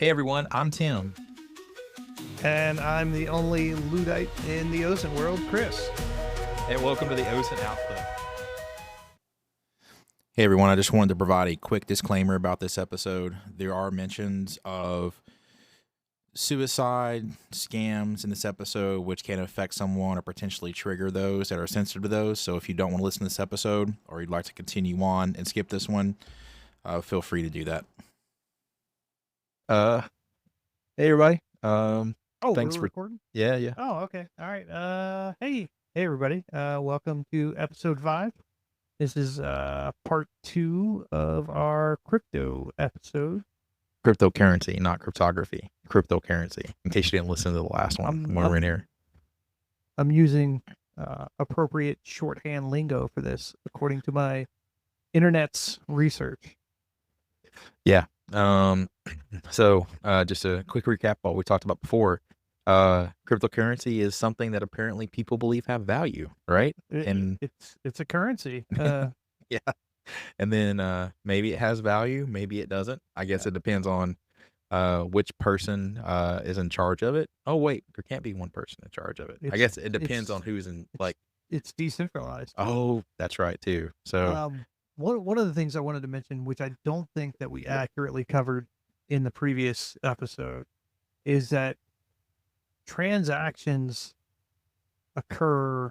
Hey everyone, I'm Tim. And I'm the only Luddite in the Ozen world, Chris. And welcome to the OSINT Output. Hey everyone, I just wanted to provide a quick disclaimer about this episode. There are mentions of suicide scams in this episode, which can affect someone or potentially trigger those that are sensitive to those. So if you don't want to listen to this episode or you'd like to continue on and skip this one, feel free to do that. Hey everybody. Oh, Thanks we're for recording? yeah. Oh, okay. All right. Hey everybody. Welcome to episode 5. This is part 2 of our crypto episode. Cryptocurrency, not cryptography. Cryptocurrency. In case you didn't listen to the last one when we were in here. I'm using appropriate shorthand lingo for this, according to my internet's research. Yeah. So just a quick recap of what we talked about before. Cryptocurrency is something that apparently people believe have value, right? And It's a currency. yeah. And then maybe it has value, maybe it doesn't. I guess it depends on which person is in charge of it. Oh wait, there can't be one person in charge of it. I guess it depends on who's in It's decentralized. Oh, that's right too. So one of the things I wanted to mention, which I don't think that we accurately covered in the previous episode, is that transactions occur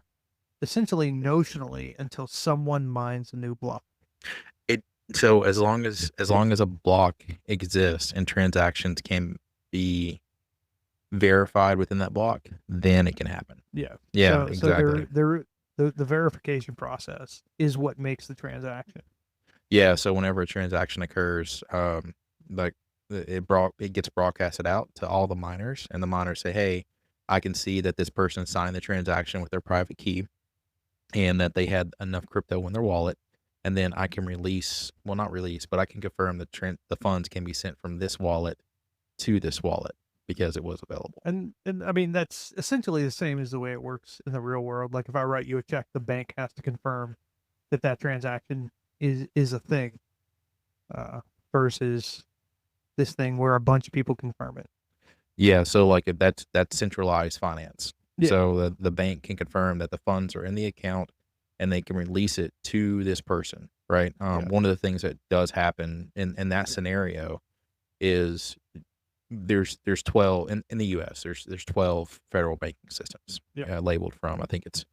essentially notionally until someone mines a new block. So as long as a block exists and transactions can be verified within that block, then it can happen. Yeah. Yeah, So exactly. the verification process is what makes the transaction. Yeah, so whenever a transaction occurs, like it gets broadcasted out to all the miners, and the miners say, "Hey, I can see that this person signed the transaction with their private key, and that they had enough crypto in their wallet, and then I can release, well, not release, but I can confirm that the funds can be sent from this wallet to this wallet because it was available." And I mean, that's essentially the same as the way it works in the real world. Like if I write you a check, the bank has to confirm that that transaction is a thing, versus this thing where a bunch of people confirm it. Yeah, so like that's centralized finance. Yeah. So the bank can confirm that the funds are in the account and they can release it to this person, right? Yeah. One of the things that does happen in that scenario is there's 12 in the US, there's 12 federal banking systems labeled from, I think it's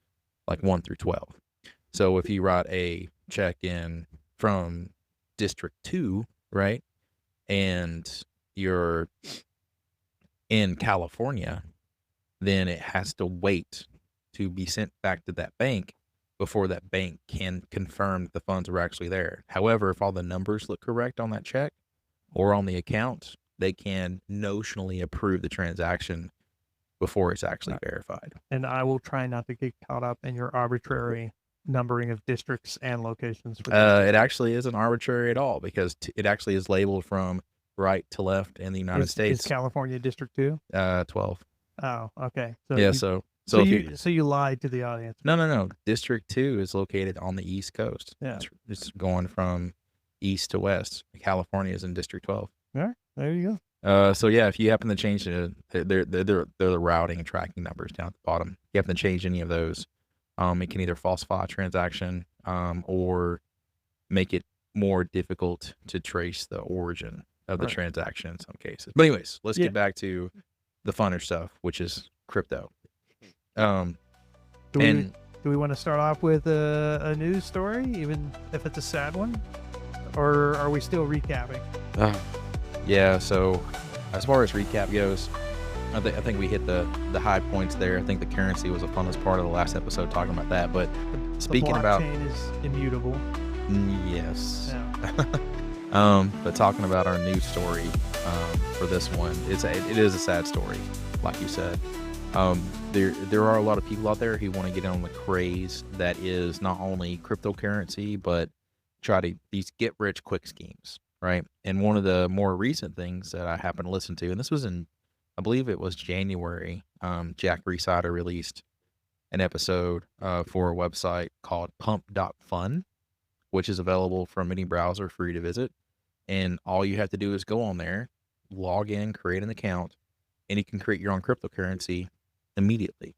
like 1 through 12. So if you write a check in from District 2, right, and you're in California, then it has to wait to be sent back to that bank before that bank can confirm that the funds are actually there. However, if all the numbers look correct on that check or on the account, they can notionally approve the transaction before it's actually verified. And I will try not to get caught up in your arbitrary numbering of districts and locations. It actually isn't arbitrary at all because it actually is labeled from right to left in the United States. Is California District 2? 12. Oh, okay. So yeah, so you lied to the audience. No. District 2 is located on the East Coast. Yeah. It's going from east to west. California is in District 12. All right, there you go. So yeah, if you happen to change they're the routing and tracking numbers down at the bottom. If you happen to change any of those, it can either falsify a transaction, or make it more difficult to trace the origin of the transaction in some cases. But anyways, let's get back to the funner stuff, which is crypto. Do we want to start off with a news story, even if it's a sad one, or are we still recapping? Yeah. So as far as recap goes, I think we hit the high points there. I think the currency was the funnest part of the last episode talking about that. But speaking the about blockchain is immutable. Yes. Yeah. But talking about our news story for this one, it is a sad story, like you said. There are a lot of people out there who want to get on the craze that is not only cryptocurrency, but these get rich quick schemes, right? And one of the more recent things that I happened to listen to, and this was I believe it was January, Jack Rhysider released an episode for a website called pump.fun, which is available from any browser for you to visit. And all you have to do is go on there log in, create an account, and you can create your own cryptocurrency immediately.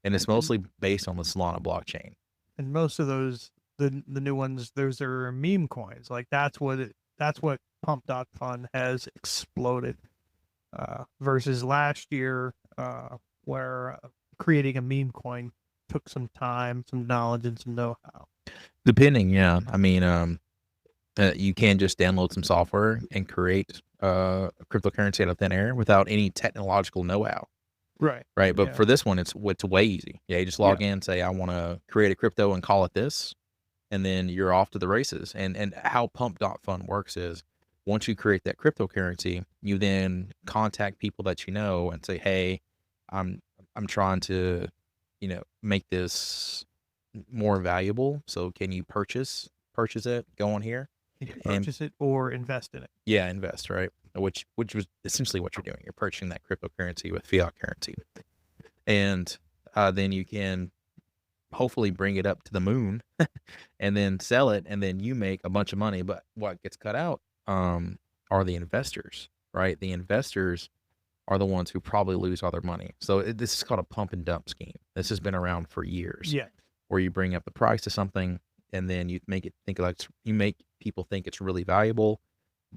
And it's mostly based on the Solana blockchain. And most of those, the new ones, those are meme coins. Like that's what Pump.Fun has exploded. Versus last year, where creating a meme coin took some time, some knowledge, and some know-how. Depending, yeah. I mean, you can just download some software and create a cryptocurrency out of thin air without any technological know-how. Right. Right. But Yeah. for this one, it's way easy. Yeah. You just log in, say, I want to create a crypto and call it this. And then you're off to the races. And how Pump.Fun works is once you create that cryptocurrency, you then contact people that you know and say, hey, I'm trying to, make this more valuable. So can you purchase it? Go on here. You can purchase it or invest in it. Yeah, invest, right? Which was essentially what you're doing. You're purchasing that cryptocurrency with fiat currency. And then you can hopefully bring it up to the moon and then sell it, and then you make a bunch of money. But what gets cut out are the investors, right? The investors are the ones who probably lose all their money. So this is called a pump and dump scheme. This has been around for years. Yeah. Where you bring up the price of something and then you make you make people think it's really valuable,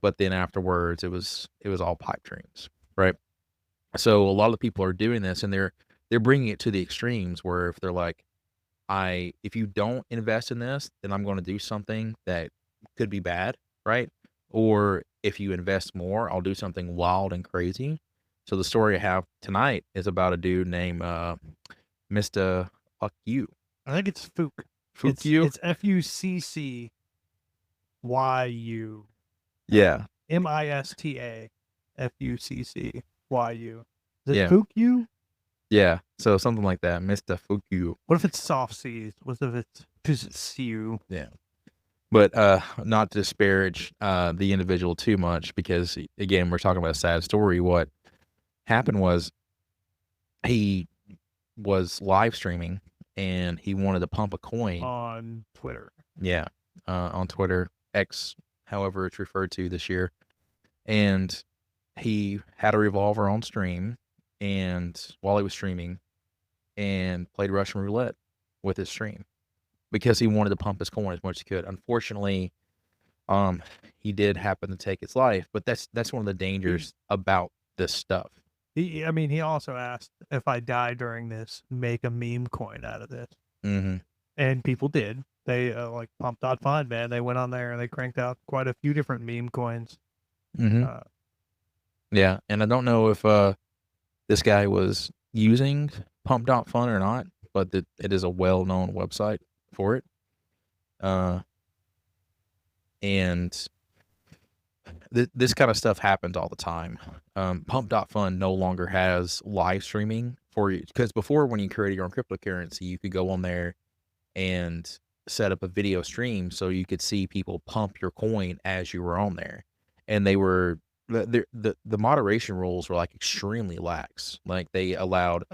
but then afterwards it was all pipe dreams, right? So a lot of people are doing this, and they're bringing it to the extremes where if they're like, if you don't invest in this, then I'm going to do something that could be bad, right? Or if you invest more, I'll do something wild and crazy. So the story I have tonight is about a dude named Mr. Fuck You. I think it's Fook. Fucku? It's Fuccyu. Yeah. Mista Fuccyu. Is it Yeah. Fucyu? Yeah. So something like that. Mr. Fucku. What if it's soft C's? What if it's Fuccyu? Yeah. But not to disparage the individual too much, because again, we're talking about a sad story. What happened was he was live streaming and he wanted to pump a coin On Twitter. Yeah. On Twitter, X, however it's referred to this year. And he had a revolver on stream, and while he was streaming, and played Russian roulette with his stream because he wanted to pump his coin as much as he could. Unfortunately, he did happen to take his life, but that's one of the dangers about this stuff. He also asked if I die during this, make a meme coin out of this. Mm-hmm. And people did. They like Pump.Fun, man. They went on there and they cranked out quite a few different meme coins. Mm-hmm. Yeah, and I don't know if this guy was using Pump.Fun or not, but it is a well-known website for it. And this kind of stuff happens all the time. Pump.Fun no longer has live streaming for you, because before, when you created your own cryptocurrency, you could go on there and set up a video stream so you could see people pump your coin as you were on there. And they were the moderation rules were like extremely lax. Like they allowed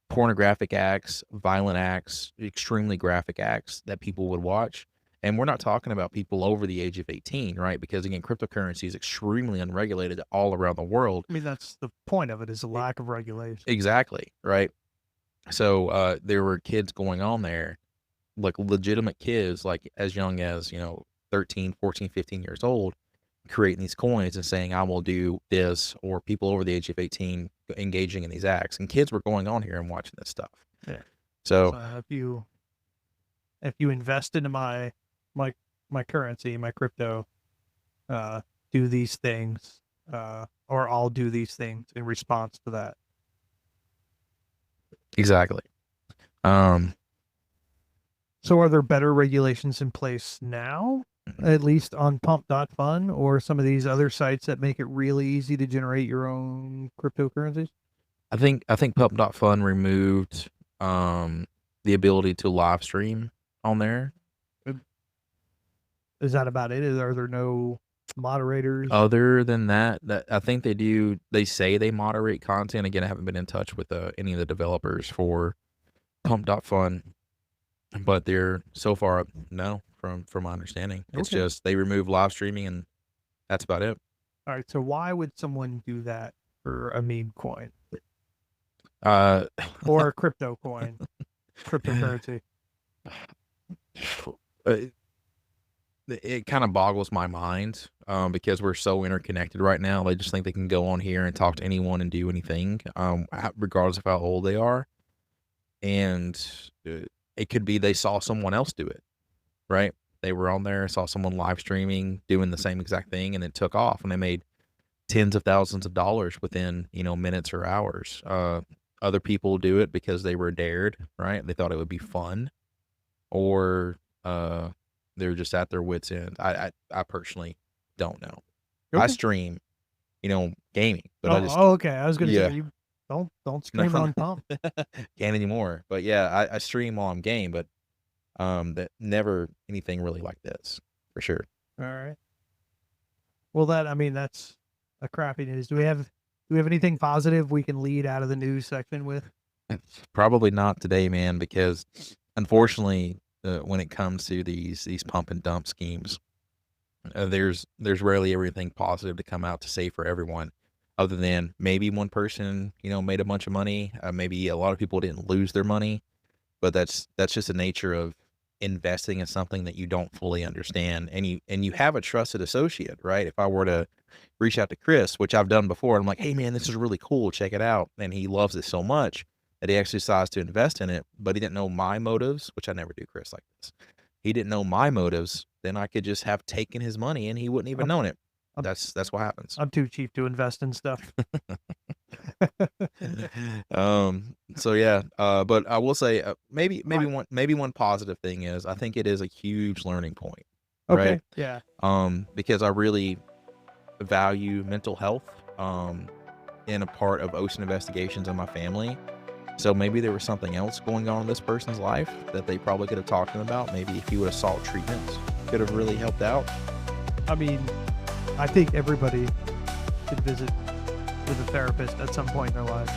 pornographic acts, violent acts, extremely graphic acts that people would watch. And we're not talking about people over the age of 18, right? Because again, cryptocurrency is extremely unregulated all around the world. I mean, that's the point of it, is a lack of regulation. Exactly, right? So there were kids going on there, like legitimate kids, like as young as, 13, 14, 15 years old, creating these coins and saying, I will do this, or people over the age of 18 engaging in these acts. And kids were going on here and watching this stuff. Yeah. So if you invest into my currency, my crypto, do these things, or I'll do these things in response to that. Exactly. So are there better regulations in place now, at least on Pump.Fun or some of these other sites that make it really easy to generate your own cryptocurrencies? I think Pump.Fun removed the ability to live stream on there. Is that about it? Are there no moderators? Other than that, I think they do. They say they moderate content. Again, I haven't been in touch with any of the developers for Pump.Fun, but they're so far no, from my understanding. It's Okay. just they remove live streaming, and that's about it. All right. So why would someone do that for a meme coin Uh, or a crypto coin, cryptocurrency? it, it kind of boggles my mind because we're so interconnected right now. They just think they can go on here and talk to anyone and do anything, regardless of how old they are. And it could be they saw someone else do it, right? They were on there, saw someone live streaming doing the same exact thing, and it took off, and they made tens of thousands of dollars within, minutes or hours. Other people do it because they were dared, right? They thought it would be fun, or they're just at their wits' end. I personally don't know. I Okay. stream, gaming, but I just okay. I was gonna yeah. say you don't scream No. on pump. Can't anymore. But yeah, I stream while I'm game, but that never anything really like this for sure. All right. Well, that's a crappy news. Do we have anything positive we can lead out of the news section with? Probably not today, man, because unfortunately, when it comes to these pump and dump schemes, there's rarely everything positive to come out to say for everyone, other than maybe one person, made a bunch of money. Maybe a lot of people didn't lose their money, but that's just the nature of investing in something that you don't fully understand, and you have a trusted associate, right? If I were to reach out to Chris, which I've done before, I'm like, hey man, this is really cool, check it out, and he loves it so much that he actually decides to invest in it, but he didn't know my motives, which I never do Chris like this. He didn't know my motives, then I could just have taken his money and he wouldn't even known it. I'm- That's what happens. I'm too cheap to invest in stuff. So yeah, but I will say maybe Right. one positive thing is I think it is a huge learning point, Okay. right? Yeah. Because I really value mental health in a part of ocean investigations in my family. So maybe there was something else going on in this person's life that they probably could have talked to him about. Maybe if he would have sought treatment, could have really helped out. I mean, I think everybody should visit with a therapist at some point in their life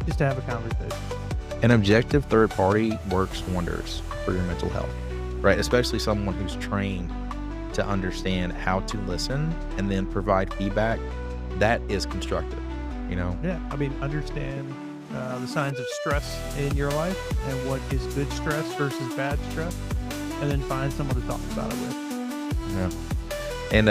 just to have a conversation. An objective third party works wonders for your mental health, right? Especially someone who's trained to understand how to listen and then provide feedback that is constructive, Yeah. I mean, understand the signs of stress in your life and what is good stress versus bad stress, and then find someone to talk about it with. Yeah. And,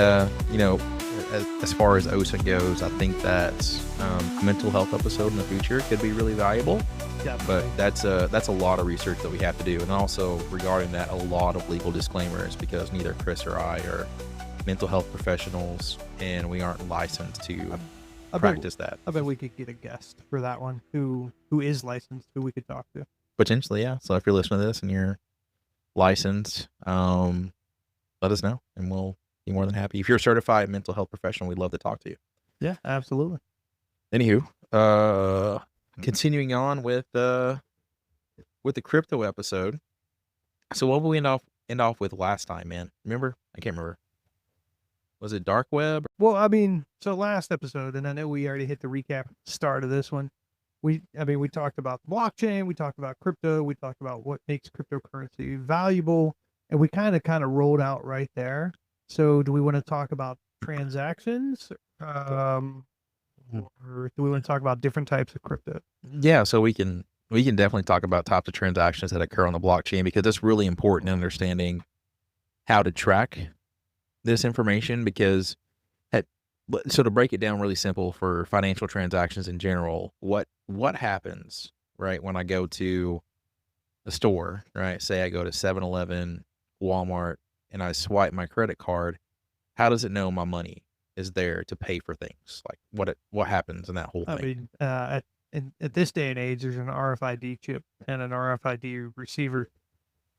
as far as OSA goes, I think that a mental health episode in the future could be really valuable. Definitely. But that's a lot of research that we have to do, and also regarding that, a lot of legal disclaimers, because neither Chris or I are mental health professionals, and we aren't licensed to practice that. I bet we could get a guest for that one who is licensed, who we could talk to. Potentially, yeah. So if you're listening to this and you're licensed, let us know, and we'll be more than happy. If you're a certified mental health professional, we'd love to talk to you. Yeah, absolutely. Anywho, continuing on with the crypto episode. So what will we end off with last time, man? Remember? I can't remember. Was it dark web? Well, I mean, so last episode, and I know we already hit the recap at the start of this one. We talked about blockchain, we talked about crypto, we talked about what makes cryptocurrency valuable, and we kind of rolled out right there. So, do we want to talk about transactions, or do we want to talk about different types of crypto? Yeah, so we can definitely talk about types of transactions that occur on the blockchain, because it's really important in understanding how to track this information. Because so to break it down really simple for financial transactions in general, what happens, right, when I go to a store, right? Say I go to 7-Eleven, Walmart, and I swipe my credit card. How does it know my money is there to pay for things? Like what happens in that whole thing? I mean, at this day and age, there's an RFID chip and an RFID receiver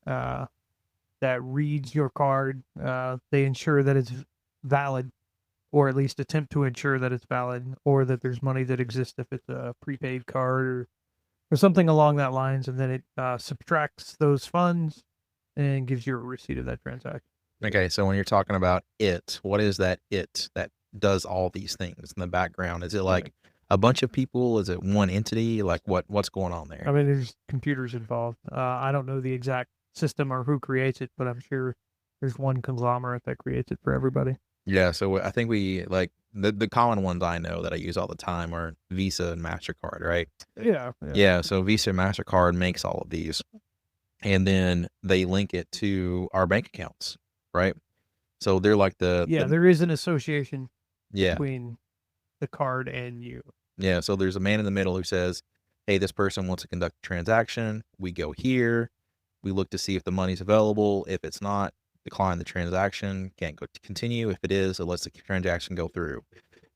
that reads your card. They ensure that it's valid, or at least attempt to ensure that it's valid, or that there's money that exists if it's a prepaid card or something along that lines, and then it subtracts those funds and gives you a receipt of that transaction. Okay, so when you're talking about it, what is that does all these things in the background? Is it like a bunch of people? Is it one entity? Like what's going on there? I mean, there's computers involved. I don't know the exact system or who creates it, but I'm sure there's one conglomerate that creates it for everybody. Yeah, so I think we the common ones I know that I use all the time are Visa and MasterCard, right? Yeah. Yeah, so Visa and MasterCard makes all of these, and then they link it to our bank accounts, right? So they're like Yeah, there is an association yeah, between the card and you. yeah. So there's a man in the middle who says, "Hey, this person wants to conduct a transaction. We go here. We look to see if the money's available. If it's not, decline the transaction. Can't go to continue. If it is, it lets the transaction go through."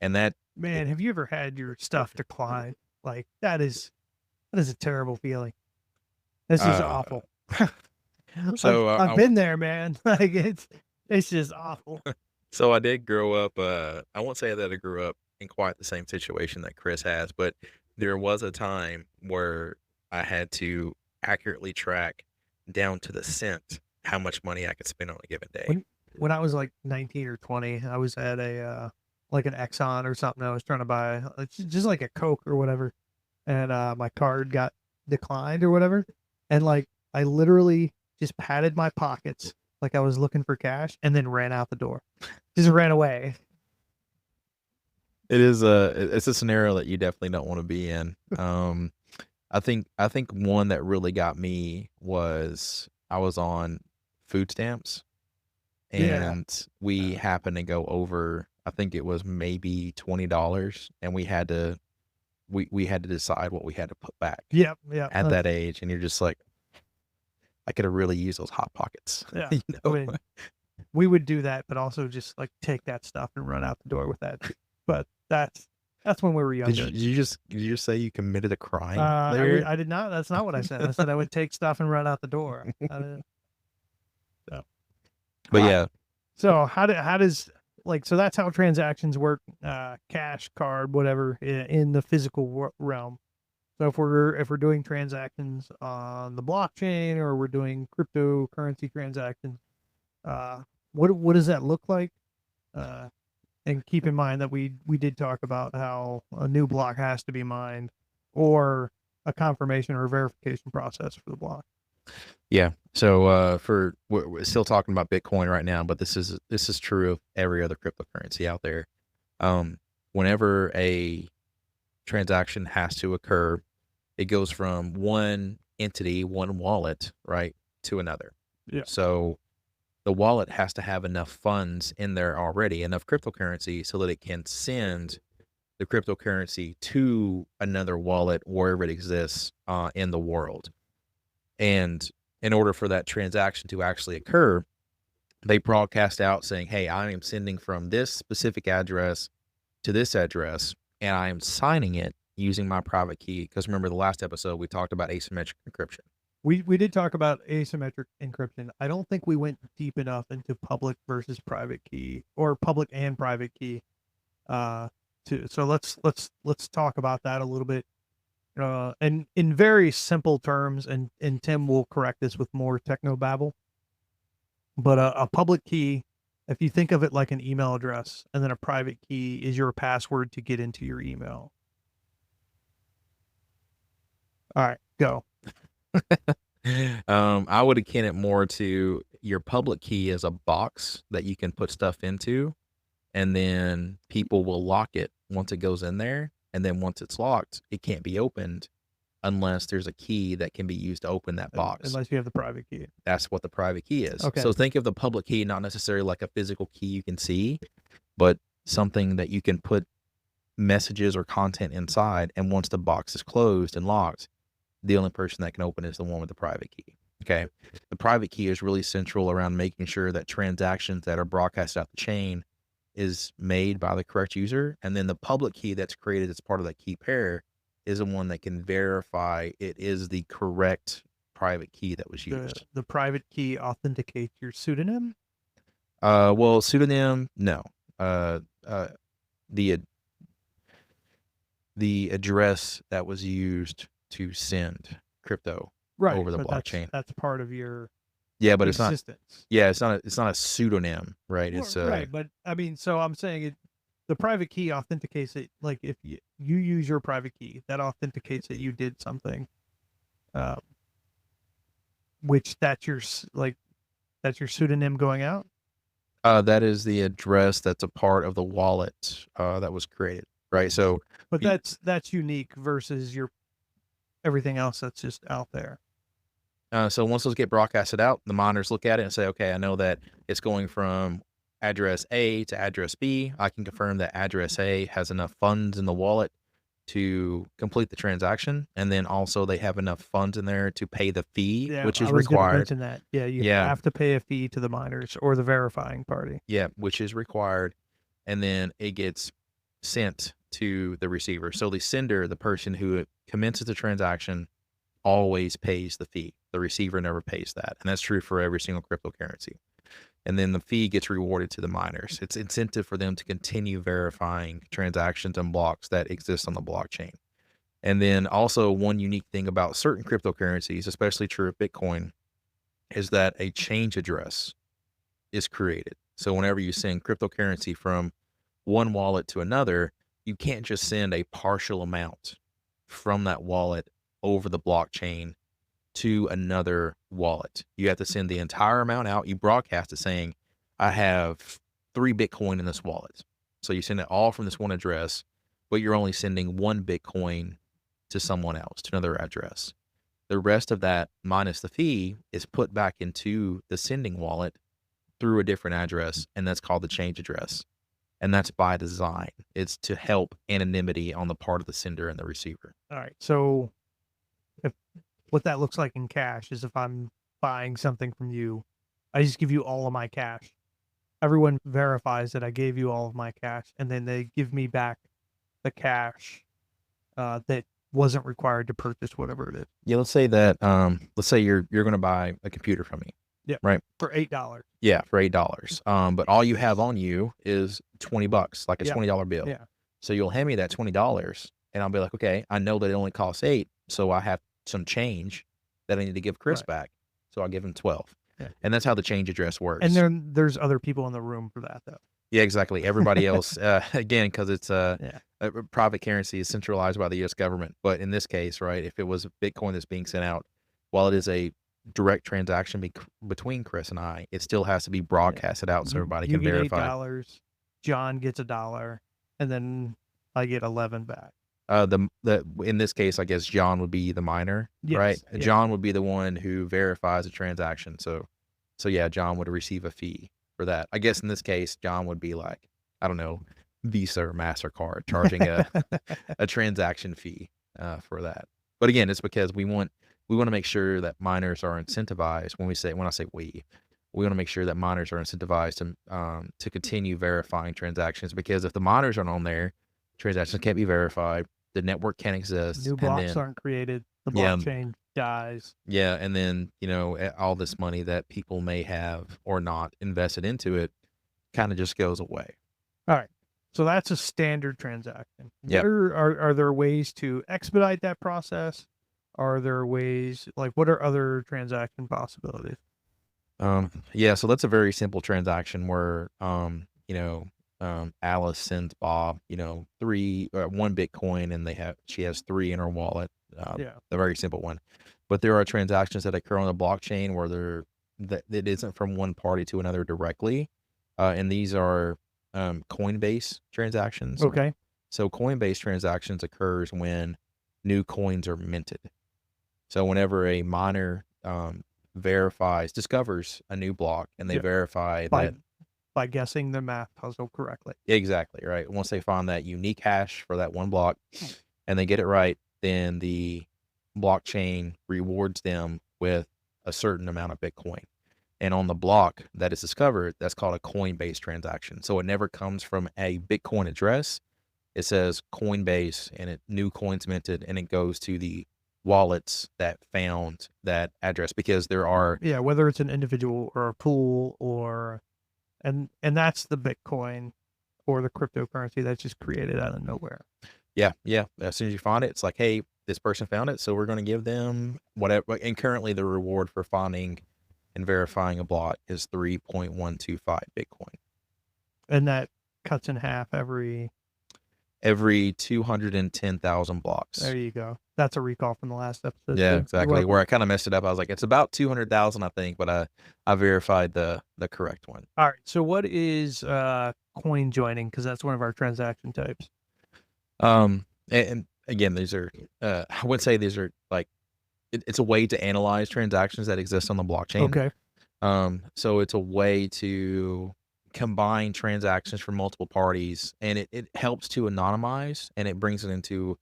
And that Man, have you ever had your stuff decline? Like that is a terrible feeling. This is uh, awful. so I've been there, man. Like it's just awful. So I did grow up. I won't say that I grew up in quite the same situation that Chris has, but there was a time where I had to accurately track down to the cent how much money I could spend on a given day. When I was like 19 or 20, I was at a like an Exxon or something. I was trying to buy just like a Coke or whatever, and my card got declined or whatever, and like I literally just patted my pockets like I was looking for cash, and then ran out the door, just ran away. It's a scenario that you definitely don't want to be in. I think one that really got me was I was on food stamps, Yeah. and we happened to go over. I think it was maybe $20, and we had to decide what we had to put back Yeah. at that age, and you're just like, I could have really used those hot pockets. Yeah. You I know? mean, we would do that, but also just like take that stuff and run out the door with that. But that's when we were younger. Did you just say you committed a crime I there? did not. That's not what I said. I said I would take stuff and run out the door. But yeah, So how does like so that's how transactions work, cash, card, whatever, in the physical realm. So if we're doing transactions on the blockchain or we're doing cryptocurrency transactions, what does that look like? And keep in mind that we did talk about how a new block has to be mined, or a confirmation or verification process for the block. yeah. So we're still talking about Bitcoin right now, but this is true of every other cryptocurrency out there. Whenever a transaction has to occur, it goes from one entity, one wallet, right, to another. Yeah. So the wallet has to have enough funds in there already, enough cryptocurrency, so that it can send the cryptocurrency to another wallet wherever it exists in the world. And in order for that transaction to actually occur, they broadcast out saying, "Hey, I am sending from this specific address to this address, and I am signing it using my private key." Because remember, the last episode we talked about asymmetric encryption. We did talk about asymmetric encryption. I don't think we went deep enough into public versus private key, or public and private key. So let's talk about that a little bit. And in very simple terms, and Tim will correct this with more techno babble. But a public key, if you think of it like an email address, and then a private key is your password to get into your email. All right, go. I would akin it more to your public key as a box that you can put stuff into, and then people will lock it once it goes in there. And then once it's locked, it can't be opened unless there's a key that can be used to open that box. Unless you have the private key. That's what the private key is. Okay. So think of the public key not necessarily like a physical key you can see, but something that you can put messages or content inside. And once the box is closed and locked, the only person that can open it is the one with the private key. Okay. The private key is really central around making sure that transactions that are broadcast out the chain is made by the correct user. And then the public key that's created as part of that key pair is the one that can verify it is the correct private key that was used. The private key authenticates your pseudonym? Well, pseudonym, no. The address that was used to send crypto over the blockchain. That's part of your but existence. It's not a pseudonym, right? It's right, but I mean, so I'm saying the private key authenticates it. Like if you use your private key, that authenticates that you did something, which that's your pseudonym going out. That is the address that's a part of the wallet that was created, right? So, But you- that's unique versus your everything else that's just out there. so once those get broadcasted out, the miners look at it and say, okay, I know that it's going from address A to address B. I can confirm that address A has enough funds in the wallet to complete the transaction, and then also they have enough funds in there to pay the fee, Yeah, which is I was gonna required. mention that. Yeah, you Yeah. have to pay a fee to the miners or the verifying party. Yeah, which is required, and then it gets sent to the receiver. So the sender, the person who commences the transaction, always pays the fee. The receiver never pays that, and that's true for every single cryptocurrency. And then the fee gets rewarded to the miners. It's incentive for them to continue verifying transactions and blocks that exist on the blockchain. And then also one unique thing about certain cryptocurrencies, especially true of Bitcoin, is that a change address is created. So whenever you send cryptocurrency from one wallet to another, you can't just send a partial amount from that wallet over the blockchain to another wallet. You have to send the entire amount out. You broadcast it saying, I have 3 Bitcoin in this wallet. So you send it all from this one address, but you're only sending 1 Bitcoin to someone else, to another address. The rest of that minus the fee is put back into the sending wallet through a different address, and that's called the change address. And that's by design. It's to help anonymity on the part of the sender and the receiver. All right. So if what that looks like in cash is if I'm buying something from you, I just give you all of my cash. Everyone verifies that I gave you all of my cash, and then they give me back the cash that wasn't required to purchase whatever it is. Yeah, let's say that let's say you're going to buy a computer from me. Yeah. Right. For $8. Yeah, for $8. But all you have on you is $20, like a Yeah. $20 bill. Yeah. So you'll hand me that $20, and I'll be like, okay, I know that it only costs 8, so I have some change that I need to give Chris Right. back. So I'll give him 12. Yeah. And that's how the change address works. And then there's other people in the room for that though. Yeah, exactly. Everybody else, again, because it's Yeah. a private currency is centralized by the U.S. government. But in this case, right, if it was Bitcoin that's being sent out, while it is a direct transaction between Chris and I, it still has to be broadcasted out so everybody You can get verify. $8, John gets $1, and then I get 11 back. The in this case, I guess John would be the miner, right? Yes, yeah. John would be the one who verifies a transaction. So yeah, John would receive a fee for that. I guess in this case, John would be like, I don't know, Visa or MasterCard charging a transaction fee for that. But again, it's because we want to make sure that miners are incentivized. When I say we want to make sure that miners are incentivized to continue verifying transactions, because if the miners aren't on there, transactions can't be verified. The network can't exist. New blocks aren't created. The Yeah. blockchain dies. Yeah, and then all this money that people may have or not invested into it kind of just goes away. All right. So that's a standard transaction. Yep. Are there ways to expedite that process? Are there ways what are other transaction possibilities? Yeah, so that's a very simple transaction where Alice sends Bob 1 Bitcoin, and she has 3 in her wallet. Yeah. A very simple one. But there are transactions that occur on the blockchain where it isn't from one party to another directly, and these are Coinbase transactions. Okay. So Coinbase transactions occurs when new coins are minted. So whenever a miner discovers a new block, and they Yep. verify that By guessing the math puzzle correctly. exactly right. Once they find that unique hash for that one block, and they get it right, then the blockchain rewards them with a certain amount of Bitcoin. And on the block that is discovered, that's called a Coinbase transaction. So it never comes from a Bitcoin address. It says Coinbase, and new coins minted, and it goes to the wallets that found that address, because there are Yeah, whether it's an individual or a pool and that's the Bitcoin or the cryptocurrency that's just created out of nowhere. Yeah. As soon as you find it, it's like, hey, this person found it, so we're going to give them whatever. And currently, the reward for finding and verifying a block is 3.125 Bitcoin. And that cuts in half every every 210,000 blocks. There you go. That's a recall from the last episode. Yeah, too. You're exactly. welcome. Where I kind of messed it up. I was like, it's about 200,000, I think, but I verified the correct one. All right. So what is coin joining? Because that's one of our transaction types. And again, these are I would say these are like it's a way to analyze transactions that exist on the blockchain. Okay. So it's a way to combine transactions from multiple parties, and it helps to anonymize, and it brings it into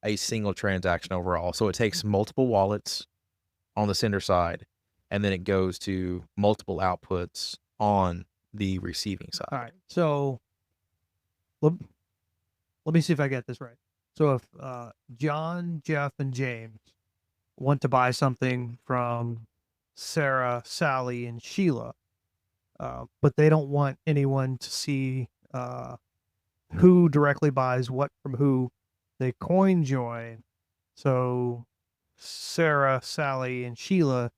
a single transaction overall. So it takes multiple wallets on the sender side, and then it goes to multiple outputs on the receiving side. All right. So let me see if I get this right. So if John, Jeff, and James want to buy something from Sarah, Sally, and Sheila, but they don't want anyone to see who directly buys what from who, they coin join. So Sarah, Sally, and Sheila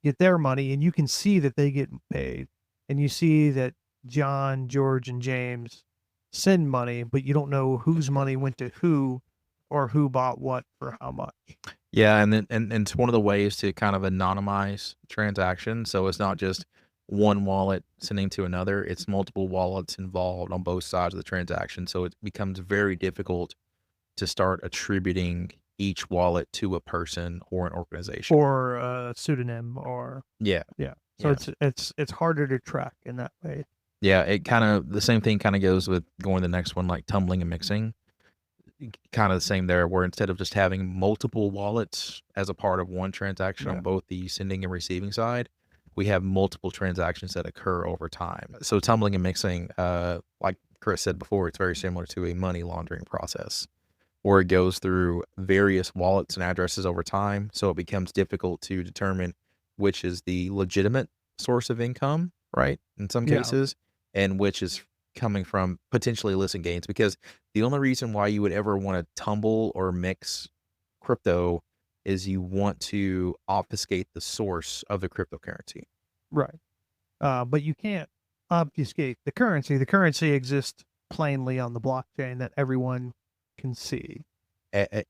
get their money, and you can see that they get paid. And you see that John, George, and James send money, but you don't know whose money went to who or who bought what for how much. Yeah, and then and it's one of the ways to kind of anonymize transactions. So it's not just one wallet sending to another, it's multiple wallets involved on both sides of the transaction. So it becomes very difficult to start attributing each wallet to a person or an organization. Or a pseudonym or Yeah. so Yeah. it's harder to track in that way. Yeah, it kind of the same thing kind of goes with going to the next one, like tumbling and mixing. Kind of the same there, where instead of just having multiple wallets as a part of one transaction Yeah. on both the sending and receiving side, we have multiple transactions that occur over time. So tumbling and mixing, like Chris said before, it's very similar to a money laundering process, where it goes through various wallets and addresses over time. So it becomes difficult to determine which is the legitimate source of income, right? In some Yeah. cases, and which is coming from potentially illicit gains. Because the only reason why you would ever want to tumble or mix crypto is you want to obfuscate the source of the cryptocurrency. Right. But you can't obfuscate the currency. The currency exists plainly on the blockchain that everyone can see.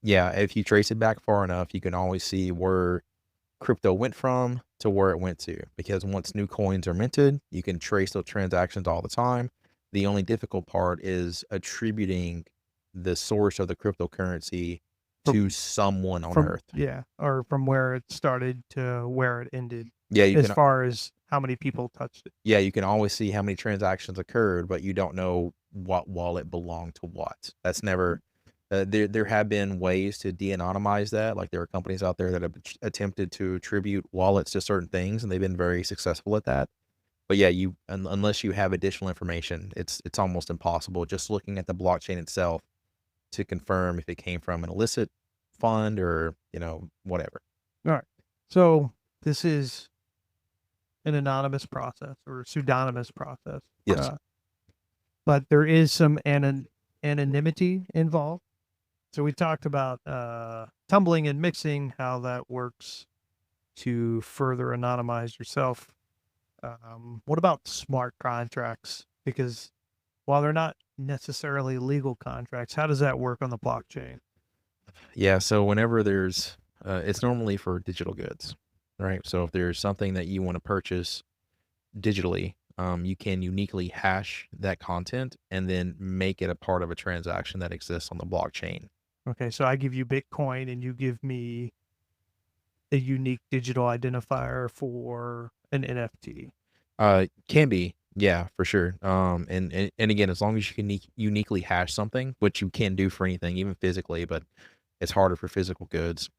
Yeah, if you trace it back far enough, you can always see where crypto went from to where it went to. Because once new coins are minted, you can trace those transactions all the time. The only difficult part is attributing the source of the cryptocurrency to someone on Earth. Yeah, or from where it started to where it ended. Yeah, you as can. far as how many people touched it. Yeah, you can always see how many transactions occurred, but you don't know what wallet belonged to what. That's never. There have been ways to de-anonymize that. Like there are companies out there that have attempted to attribute wallets to certain things, and they've been very successful at that. But yeah, unless you have additional information, it's almost impossible just looking at the blockchain itself to confirm if it came from an illicit fund or whatever. All right. So this is an anonymous process or pseudonymous process. Yes. But there is some anonymity involved. So we talked about tumbling and mixing, how that works to further anonymize yourself. What about smart contracts? Because while they're not necessarily legal contracts, how does that work on the blockchain? Yeah, so whenever there's, it's normally for digital goods, right? So if there's something that you want to purchase digitally, you can uniquely hash that content and then make it a part of a transaction that exists on the blockchain. Okay, so I give you Bitcoin and you give me a unique digital identifier for an NFT. Can be, yeah, for sure. And again, as long as you can uniquely hash something, which you can do for anything, even physically, but it's harder for physical goods.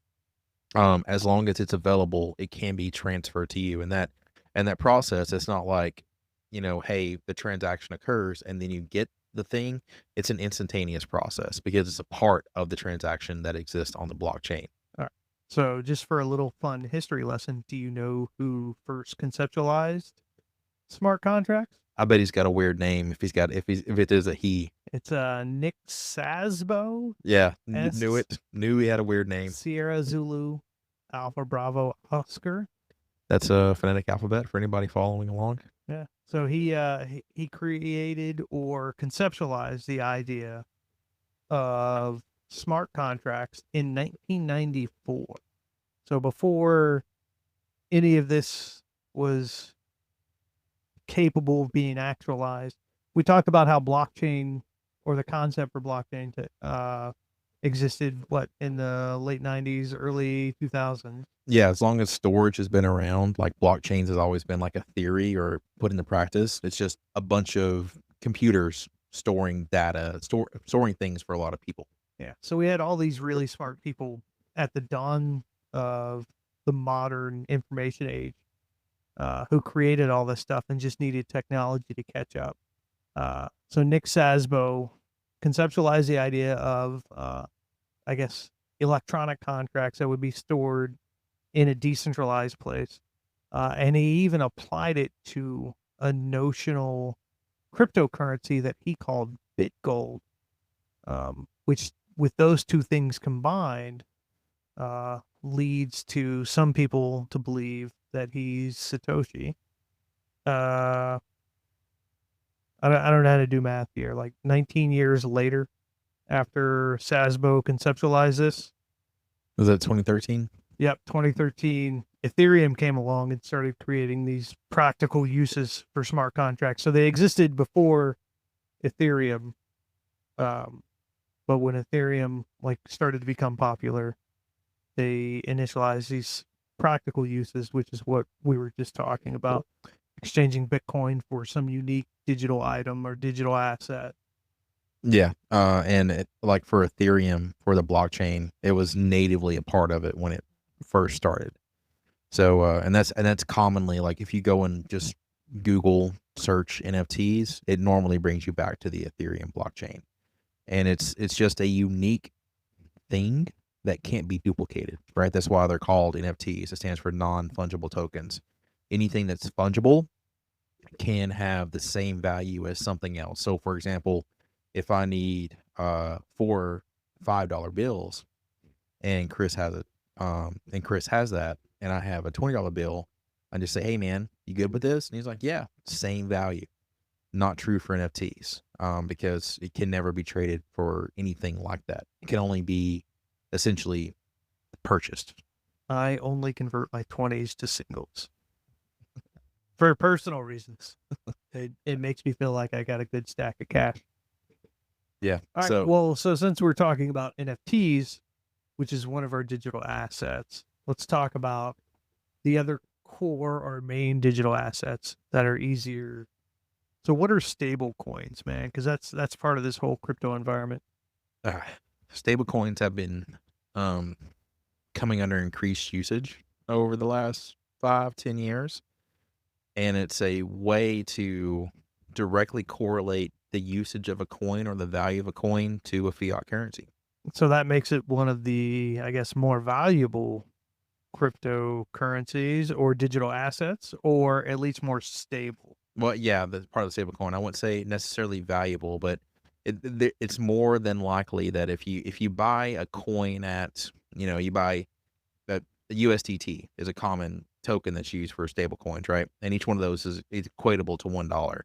As long as it's available, it can be transferred to you. And that process, it's not like, hey, the transaction occurs and then you get the thing. It's an instantaneous process because it's a part of the transaction that exists on the blockchain. All right. So just for a little fun history lesson, do you know who first conceptualized smart contracts? I bet he's got a weird name if it is a he. It's Nick Szabo. Yeah, knew it. Knew he had a weird name. Sierra Zulu Alpha Bravo Oscar. That's a phonetic alphabet for anybody following along. Yeah. So he created or conceptualized the idea of smart contracts in 1994. So before any of this was capable of being actualized, we talked about how blockchain, or the concept for blockchain, existed in the late 90s, early 2000s. Yeah, as long as storage has been around, like blockchains has always been like a theory or put into practice. It's just a bunch of computers storing data, storing things for a lot of people. Yeah. So we had all these really smart people at the dawn of the modern information age who created all this stuff and just needed technology to catch up. So Nick Szabo conceptualized the idea of, I guess, electronic contracts that would be stored in a decentralized place. And he even applied it to a notional cryptocurrency that he called BitGold, which, with those two things combined, leads to some people to believe that he's Satoshi. I don't know how to do math here. Like 19 years later, after Szabo conceptualized this. Was that 2013? Yep, 2013, Ethereum came along and started creating these practical uses for smart contracts. So they existed before Ethereum, but when Ethereum started to become popular, they initialized these practical uses, which is what we were just talking about, exchanging Bitcoin for some unique digital item or digital asset. Yeah, and like for Ethereum, for the blockchain, it was natively a part of it when it first started. So, and that's commonly, like, if you go and just Google search NFTs, it normally brings you back to the Ethereum blockchain, and it's just a unique thing that can't be duplicated, right? That's why they're called NFTs. It stands for non-fungible tokens. Anything that's fungible can have the same value as something else. So, for example, if I need 4 $5 bills, and Chris has it, and Chris has that, and I have a $20 bill, I just say, "Hey man, you good with this?" And he's like, "Yeah, same value." Not true for NFTs, because it can never be traded for anything like that. It can only be essentially purchased. I only convert my 20s to singles for personal reasons. It makes me feel like I got a good stack of cash. Yeah. All right, so since we're talking about NFTs, which is one of our digital assets, let's talk about the other core or main digital assets that are easier. So what are stable coins, man? Because that's part of this whole crypto environment. Stable coins have been coming under increased usage over the last 5-10 years. And it's a way to directly correlate the usage of a coin or the value of a coin to a fiat currency. So that makes it one of the, I guess, more valuable cryptocurrencies or digital assets, or at least more stable. Well, yeah, that's part of the stable coin. I wouldn't say necessarily valuable, but it's more than likely that if you buy a coin at, you buy that USDT is a common token that's used for stable coins, right? And each one of those is equatable to $1.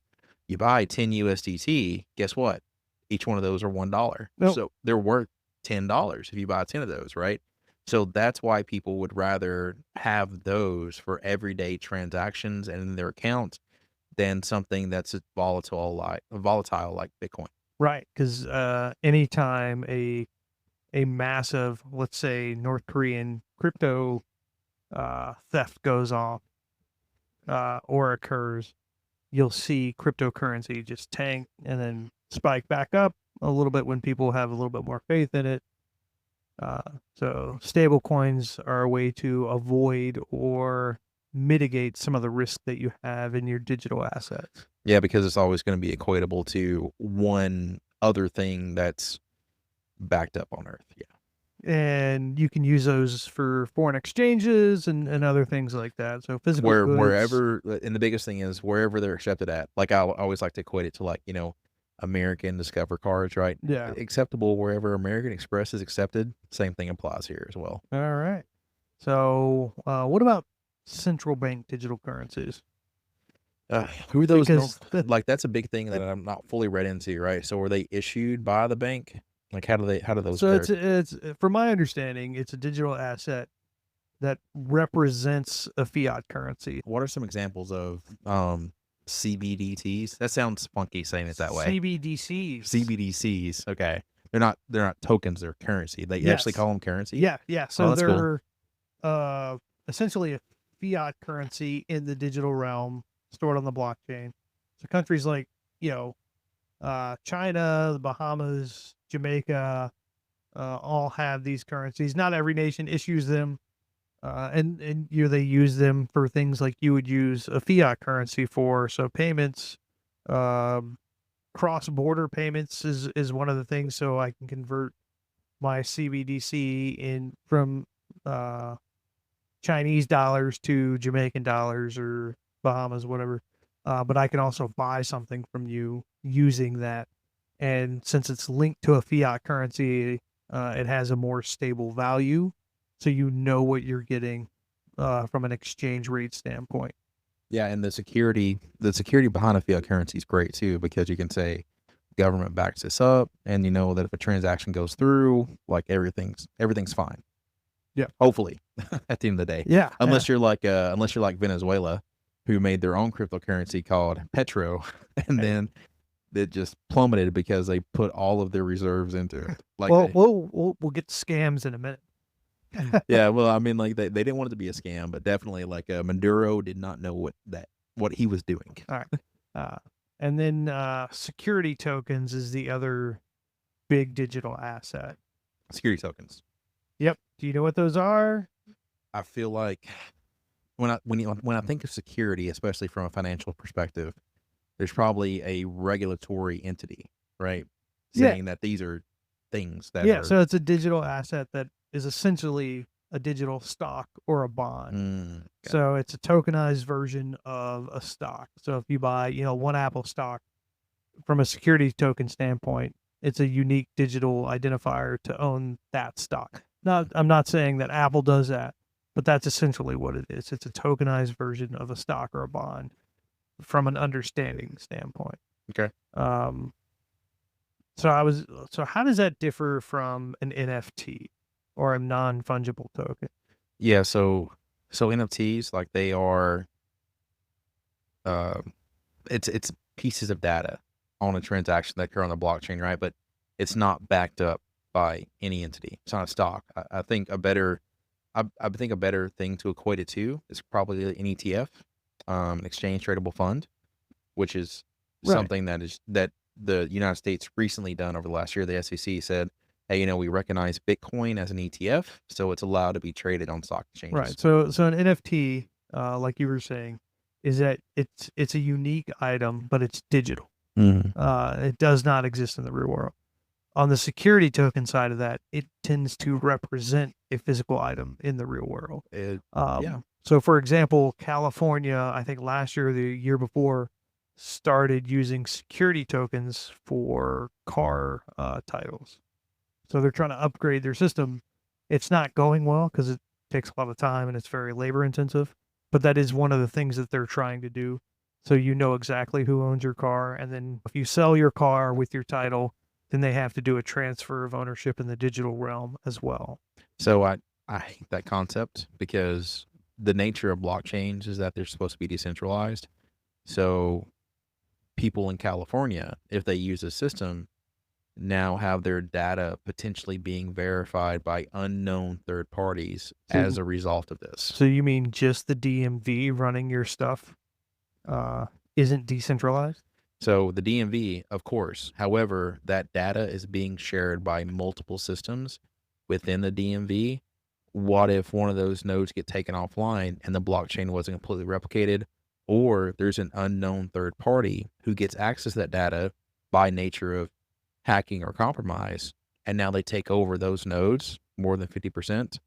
You buy 10 USDT, guess what? Each one of those are $1. Nope. So they're worth $10 if you buy 10 of those, right? So that's why people would rather have those for everyday transactions and in their account than something that's volatile like Bitcoin. Right, because anytime a massive, let's say, North Korean crypto theft goes off or occurs, you'll see cryptocurrency just tank and then spike back up a little bit when people have a little bit more faith in it. So stable coins are a way to avoid or mitigate some of the risk that you have in your digital assets. Yeah, because it's always going to be equatable to one other thing that's backed up on Earth. Yeah. And you can use those for foreign exchanges and other things like that. So physical goods. Wherever, and the biggest thing is wherever they're accepted at. Like, I always like to equate it to, like, American Discover cards, right? Yeah. Acceptable wherever American Express is accepted. Same thing applies here as well. All right. So what about central bank digital currencies? Who are those? Because Like, that's a big thing that I'm not fully read into, right? So were they issued by the bank? Like how do those So work? it's from my understanding, it's a digital asset that represents a fiat currency. What are some examples of CBDTs? That sounds funky saying it that way. CBDCs. CBDCs. Okay. They're not tokens, they're currency. They actually Yes. call them currency? Yeah. So that's cool. they're essentially a fiat currency in the digital realm stored on the blockchain. So countries like, China, the Bahamas, Jamaica, all have these currencies. Not every nation issues them. And they use them for things like you would use a fiat currency for. So payments, cross-border payments is one of the things. So I can convert my CBDC in from Chinese dollars to Jamaican dollars or Bahamas, whatever. But I can also buy something from you using that. And since it's linked to a fiat currency, it has a more stable value. So you know what you're getting from an exchange rate standpoint. Yeah, and the security behind a fiat currency is great too, because you can say government backs this up, and you know that if a transaction goes through, like everything's fine. Yeah. Hopefully, at the end of the day. Yeah. Unless you're like Venezuela, who made their own cryptocurrency called Petro, and then it just plummeted because they put all of their reserves into it. Like, we'll get to scams in a minute. yeah, well, I mean, like they didn't want it to be a scam, but definitely like Maduro did not know what he was doing. All right. And then security tokens is the other big digital asset. Security tokens. Yep. Do you know what those are? I feel like when I think of security, especially from a financial perspective, there's probably a regulatory entity, right? Saying that these are things that are. So it's a digital asset that is essentially a digital stock or a bond. Okay. So it's a tokenized version of a stock. So if you buy, one Apple stock from a security token standpoint, it's a unique digital identifier to own that stock. Now, I'm not saying that Apple does that, but that's essentially what it is. It's a tokenized version of a stock or a bond from an understanding standpoint. Okay. So how does that differ from an NFT or a non-fungible token? Yeah, so NFTs, like they are it's pieces of data on a transaction that occur on the blockchain, right? But it's not backed up by any entity. It's not a stock. I think a better thing to equate it to is probably an ETF, an exchange tradable fund, which is something that the United States recently done over the last year. The SEC said, hey, we recognize Bitcoin as an ETF, so it's allowed to be traded on stock exchanges. Right. So an NFT, like you were saying, is that it's a unique item, but it's digital. It does not exist in the real world. On the security token side of that, it tends to represent a physical item in the real world. Yeah. So, for example, California, I think last year or the year before, started using security tokens for car titles. So they're trying to upgrade their system. It's not going well because it takes a lot of time and it's very labor intensive. But that is one of the things that they're trying to do. So you know exactly who owns your car. And then if you sell your car with your title, then they have to do a transfer of ownership in the digital realm as well. So I hate that concept because the nature of blockchains is that they're supposed to be decentralized. So people in California, if they use a system, now have their data potentially being verified by unknown third parties as a result of this. So you mean just the DMV running your stuff isn't decentralized? So the DMV, of course. However, that data is being shared by multiple systems within the DMV. What if one of those nodes get taken offline and the blockchain wasn't completely replicated, or there's an unknown third party who gets access to that data by nature of hacking or compromise, and now they take over those nodes more than 50%,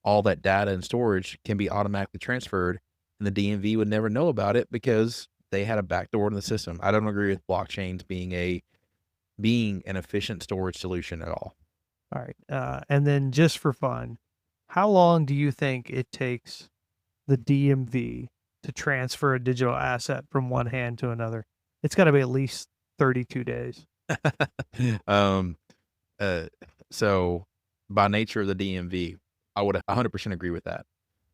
all that data and storage can be automatically transferred, and the DMV would never know about it because they had a backdoor in the system. I don't agree with blockchains being an efficient storage solution at all. All right. And then just for fun, how long do you think it takes the DMV to transfer a digital asset from one hand to another? It's got to be at least 32 days. So by nature of the DMV, I would 100% agree with that.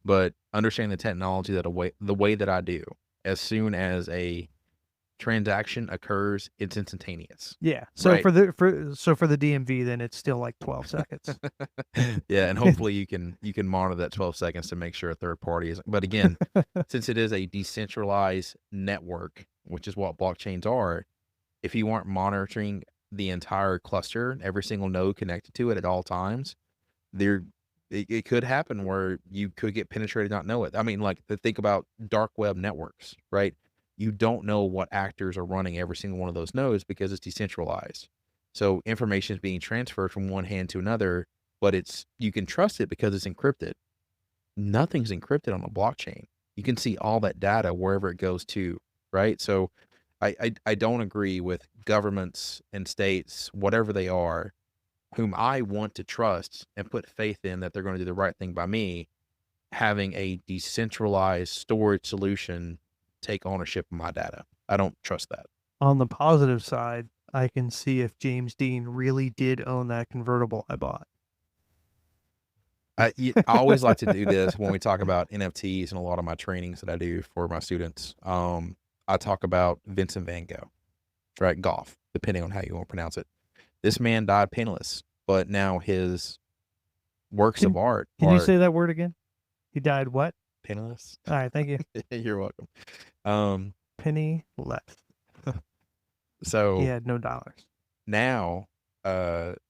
But understanding the technology the way that I do, as soon as a transaction occurs, it's instantaneous. Yeah. So Right. for the DMV, then it's still like 12 seconds. Yeah, and hopefully you can monitor that 12 seconds to make sure a third party is. But again, since it is a decentralized network, which is what blockchains are, if you aren't monitoring the entire cluster, every single node connected to it at all times, it could happen where you could get penetrated, not know it. I mean, like, think about dark web networks, right? You don't know what actors are running every single one of those nodes because it's decentralized. So information is being transferred from one hand to another, but you can trust it because it's encrypted. Nothing's encrypted on a blockchain. You can see all that data wherever it goes to, right? So I don't agree with governments and states, whatever they are, whom I want to trust and put faith in that they're going to do the right thing by me, having a decentralized storage solution take ownership of my data. I don't trust that. On the positive side, I can see if James Dean really did own that convertible I bought. I always like to do this when we talk about NFTs and a lot of my trainings that I do for my students. I talk about Vincent van Gogh, right? Goff, depending on how you want to pronounce it. This man died penniless, but now his works of art Can you say that word again? He died what? Penniless. All right, thank you. You're welcome. Penny left. So he had no dollars. Now,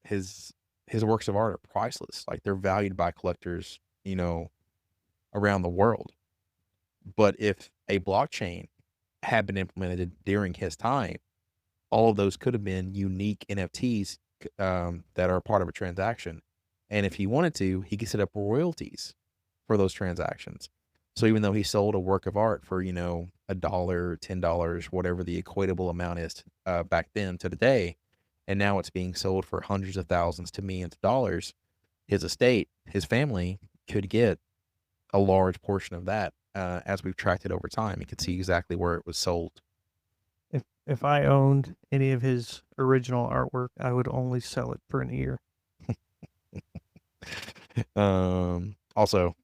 his works of art are priceless. Like, they're valued by collectors, around the world. But if a blockchain had been implemented during his time, all of those could have been unique NFTs that are part of a transaction. And if he wanted to, he could set up royalties for those transactions. So even though he sold a work of art for, $1, $10, whatever the equatable amount is back then to today, and now it's being sold for hundreds of thousands to millions of dollars, his estate, his family could get a large portion of that. As we've tracked it over time, you could see exactly where it was sold. If I owned any of his original artwork, I would only sell it for an ear. Also,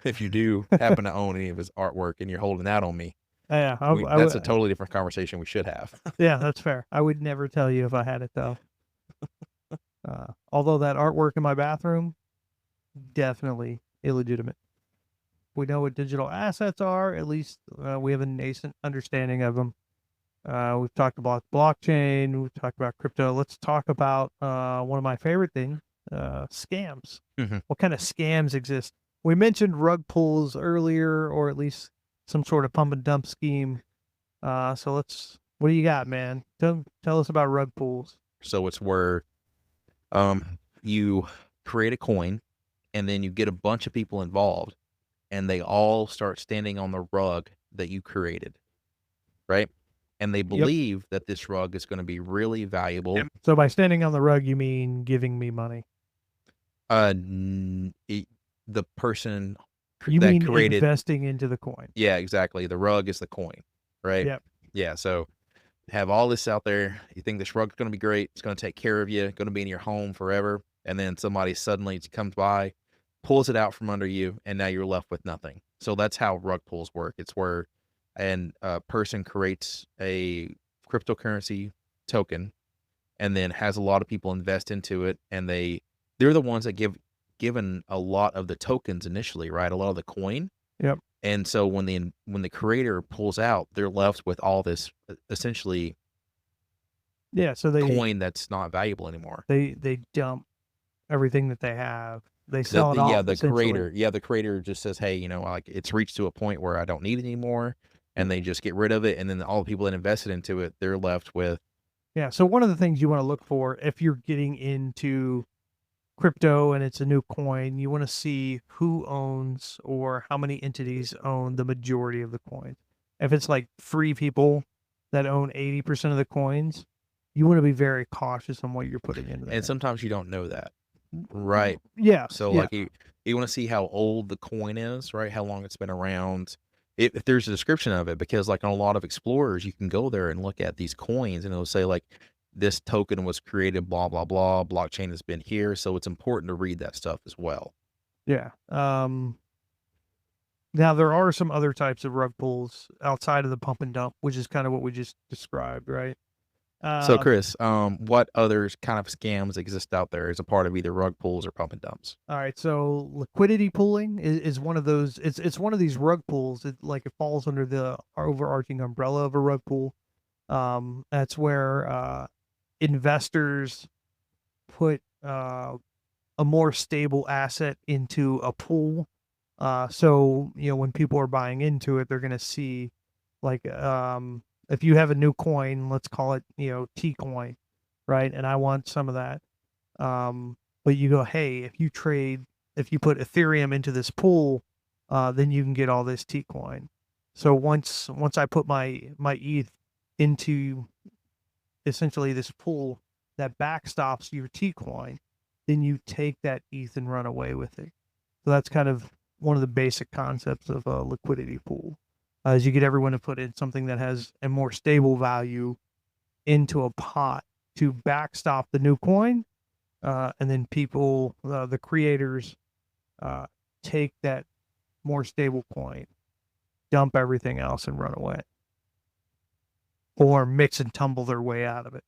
if you do happen to own any of his artwork and you're holding that on me, yeah, that's a totally different conversation we should have. Yeah, that's fair. I would never tell you if I had it, though. Although that artwork in my bathroom, definitely illegitimate. We know what digital assets are. At least we have a nascent understanding of them. We've talked about blockchain. We've talked about crypto. Let's talk about one of my favorite things, scams. Mm-hmm. What kind of scams exist? We mentioned rug pulls earlier, or at least some sort of pump and dump scheme. So what do you got, man? Tell us about rug pulls. So it's where you create a coin, and then you get a bunch of people involved, and they all start standing on the rug that you created, right? And they believe that this rug is going to be really valuable. So by standing on the rug, you mean giving me money? The person you that mean created investing into the coin. Yeah, exactly. The rug is the coin, right? Yep. Yeah. So have all this out there. You think this rug's going to be great. It's going to take care of you. Going to be in your home forever. And then somebody suddenly comes by, pulls it out from under you, and now you're left with nothing. So that's how rug pulls work. It's where a person creates a cryptocurrency token and then has a lot of people invest into it, and they're the ones that given a lot of the tokens initially, right? A lot of the coin. Yep. And so when the creator pulls out, they're left with all this essentially coin that's not valuable anymore. They dump everything that they have. They sell it off. Yeah, the creator just says, hey, like, it's reached to a point where I don't need it anymore, and they just get rid of it, and then all the people that invested into it, they're left with. Yeah, so one of the things you want to look for if you're getting into crypto and it's a new coin, you want to see who owns or how many entities own the majority of the coins. If it's like free people that own 80% of the coins, you want to be very cautious on what you're putting into that. And sometimes you don't know that, right? Yeah. So like you want to see how old the coin is, right? How long it's been around. If there's a description of it, because like on a lot of explorers, you can go there and look at these coins and it'll say like this token was created, blah, blah, blah. Blockchain has been here. So it's important to read that stuff as well. Yeah. Now there are some other types of rug pulls outside of the pump and dump, which is kind of what we just described, right? So Chris, what other kind of scams exist out there as a part of either rug pulls or pump and dumps? All right, so liquidity pooling is one of those. It's one of these rug pulls. It falls under the overarching umbrella of a rug pool. That's where investors put a more stable asset into a pool. So when people are buying into it, they're going to see if you have a new coin, let's call it T coin, right? And I want some of that. But you go, hey, if you put Ethereum into this pool, then you can get all this T coin. So once I put my ETH into essentially this pool that backstops your T coin, then you take that ETH and run away with it. So that's kind of one of the basic concepts of a liquidity pool. As you get everyone to put in something that has a more stable value into a pot to backstop the new coin, and then people, the creators, take that more stable coin, dump everything else, and run away, or mix and tumble their way out of it.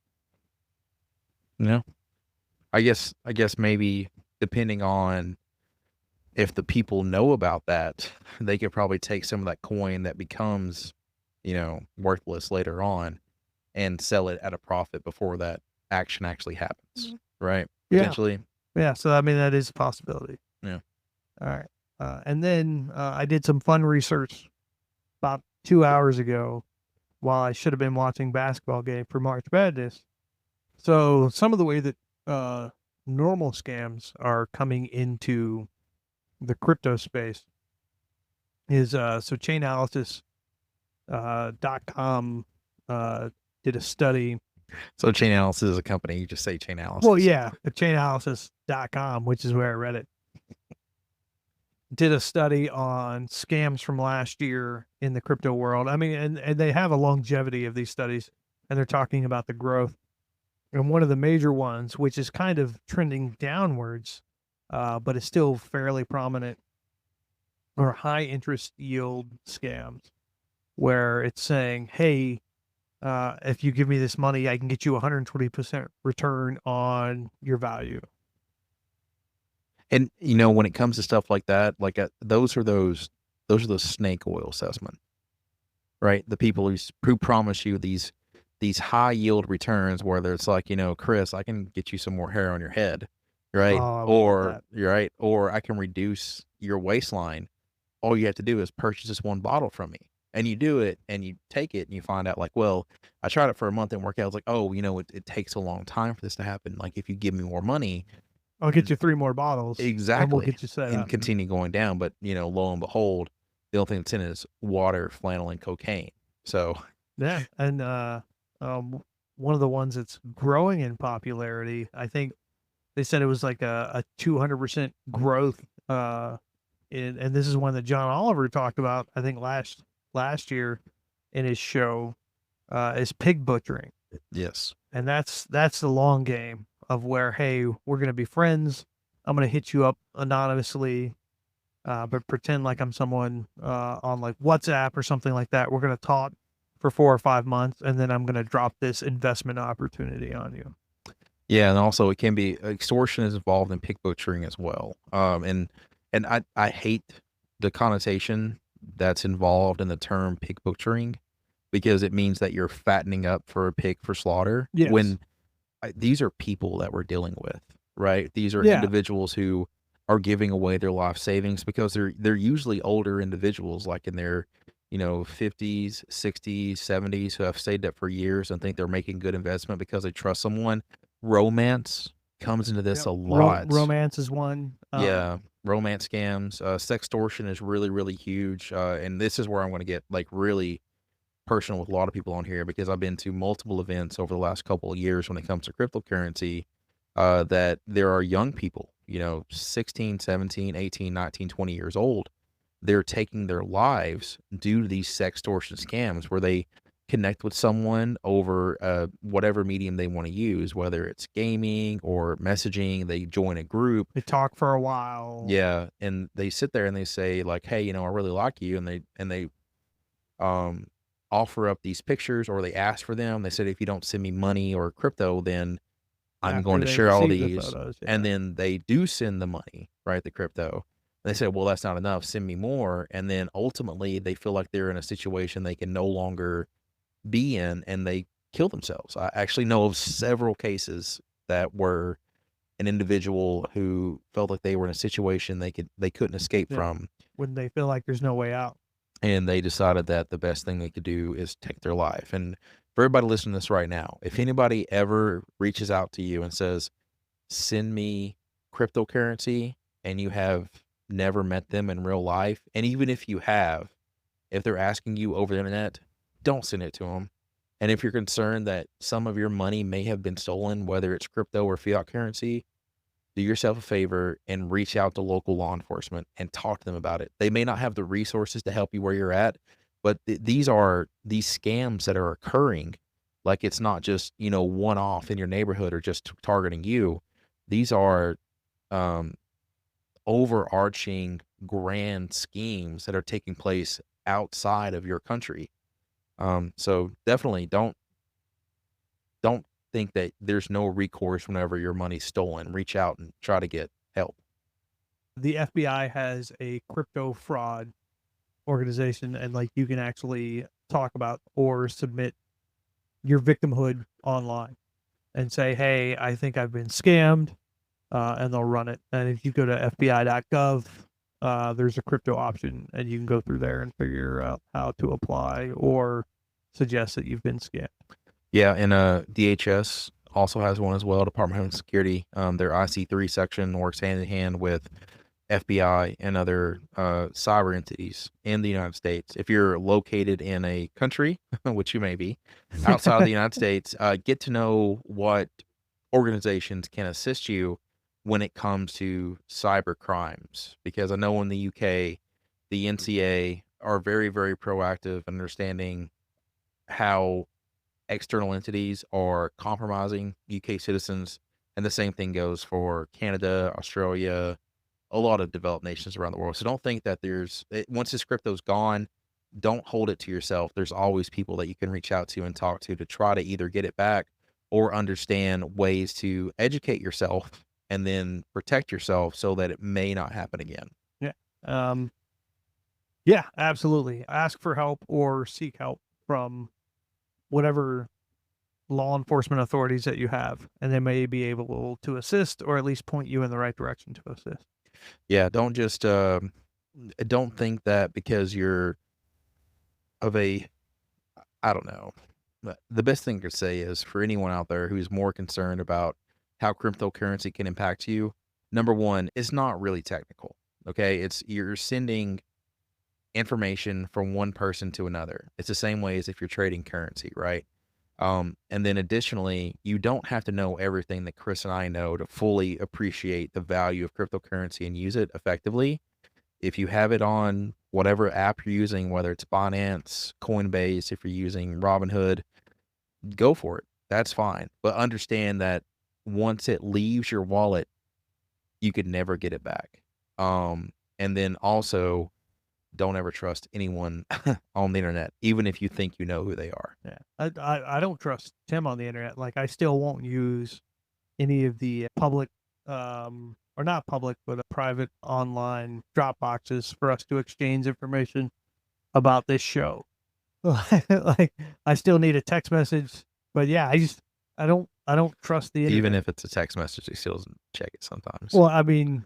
Yeah, I guess maybe depending on if the people know about that, they could probably take some of that coin that becomes, worthless later on and sell it at a profit before that action actually happens, right? Yeah. Potentially. Yeah, so I mean, that is a possibility. Yeah. All right. And then I did some fun research about 2 hours ago while I should have been watching basketball game for March Madness. So some of the way that normal scams are coming into the crypto space is so Chainalysis.com did a study. So Chainalysis is a company. You just say Chainalysis. Well, yeah, Chainalysis.com, which is where I read it, did a study on scams from last year in the crypto world. I mean, and they have a longevity of these studies, and they're talking about the growth. And one of the major ones, which is kind of trending downwards, but is still fairly prominent, are high interest yield scams, where it's saying, hey, if you give me this money, I can get you 120% return on your value. And when it comes to stuff like that, those are those snake oil salesmen, right? The people who promise you these high yield returns, where it's like, Chris, I can get you some more hair on your head, right? Or I can reduce your waistline. All you have to do is purchase this one bottle from me. And you do it and you take it and you find out I tried it for a month and worked out. I was like, it takes a long time for this to happen. Like, if you give me more money, I'll get you 3 more bottles. Exactly. And we'll get you set and up. Continue going down. But, lo and behold, the only thing that's in it is water, flannel, and cocaine. So, yeah. And one of the ones that's growing in popularity, I think they said it was like a 200% growth. And this is one that John Oliver talked about, I think last year in his show, is pig butchering. Yes. And that's the long game of where, hey, we're going to be friends. I'm going to hit you up anonymously, but pretend like I'm someone on like WhatsApp or something like that. We're going to talk for 4 or 5 months, and then I'm going to drop this investment opportunity on you. Yeah, and also it can be extortion is involved in pig butchering as well. And I hate the connotation that's involved in the term pig butchering, because it means that you're fattening up for a pig for slaughter. Yes. When these are people that we're dealing with, right? These are individuals who are giving away their life savings, because they're usually older individuals, like in their 50s, 60s, 70s, who have stayed up for years and think they're making good investment because they trust someone. Romance comes into this a lot. Romance is one. Yeah, romance scams. Sextortion is really, really huge. And this is where I'm going to get really personal with a lot of people on here, because I've been to multiple events over the last couple of years when it comes to cryptocurrency, that there are young people, 16, 17, 18, 19, 20 years old. They're taking their lives due to these sextortion scams, where they connect with someone over whatever medium they want to use, whether it's gaming or messaging. They join a group. They talk for a while. Yeah, and they sit there and they say like, "Hey, I really like you," and they offer up these pictures, or they ask for them. They said, "If you don't send me money or crypto, then I'm going to After they share all receive the these." photos, And yeah. then they do send the money, right? The crypto. They say, "Well, that's not enough. Send me more." And then ultimately, they feel like they're in a situation they can no longer be in, and they kill themselves. I actually know of several cases that were an individual who felt like they were in a situation they couldn't escape Yeah. from, When they feel like there's no way out. and they decided that the best thing they could do is take their life. And for everybody listening to this right now, if anybody ever reaches out to you and says, "Send me cryptocurrency," and you have never met them in real life, and even if you have, if they're asking you over the internet, don't send it to them. And if you're concerned that some of your money may have been stolen, whether it's crypto or fiat currency, do yourself a favor and reach out to local law enforcement and talk to them about it. They may not have the resources to help you where you're at, but these are these scams that are occurring. Like, it's not just, one off in your neighborhood or just targeting you. These are um, overarching grand schemes that are taking place outside of your country. So definitely don't think that there's no recourse whenever your money's stolen. Reach out and try to get help. The FBI has a crypto fraud organization, and like you can actually talk about or submit your victimhood online and say, "Hey, I think I've been scammed," and they'll run it. And if you go to FBI.gov, there's a crypto option, and you can go through there and figure out how to apply or suggest that you've been scammed. Yeah, and DHS also has one as well, Department of Homeland Security. Their IC3 section works hand in hand with FBI and other cyber entities in the United States. If you're located in a country, which you may be, outside of the United States, get to know what organizations can assist you when it comes to cyber crimes. Because I know in the UK, the NCA are very, very proactive in understanding how external entities are compromising UK citizens. And the same thing goes for Canada, Australia, a lot of developed nations around the world. So don't think that once this crypto's gone, don't hold it to yourself. There's always people that you can reach out to and talk to try to either get it back or understand ways to educate yourself and then protect yourself so that it may not happen again. Yeah. Yeah, absolutely. Ask for help or seek help from whatever law enforcement authorities that you have, and they may be able to assist or at least point you in the right direction to assist. Yeah, don't just don't think that because you're of a I don't know. But the best thing to say is for anyone out there who's more concerned about how cryptocurrency can impact you, number one, it's not really technical. Okay. You're sending information from one person to another. It's the same way as if you're trading currency, right? And then additionally, you don't have to know everything that Chris and I know to fully appreciate the value of cryptocurrency and use it effectively. If you have it on whatever app you're using, whether it's Binance, Coinbase, if you're using Robinhood, go for it. That's fine. But understand that once it leaves your wallet, you could never get it back. And then also, don't ever trust anyone on the internet, even if you think you know who they are. Yeah, I don't trust Tim on the internet. Like, I still won't use any of the public, or not public, but private online drop boxes for us to exchange information about this show. Like, I still need a text message, but yeah, I don't trust the internet. Even if it's a text message, he still doesn't check it sometimes. Well, I mean,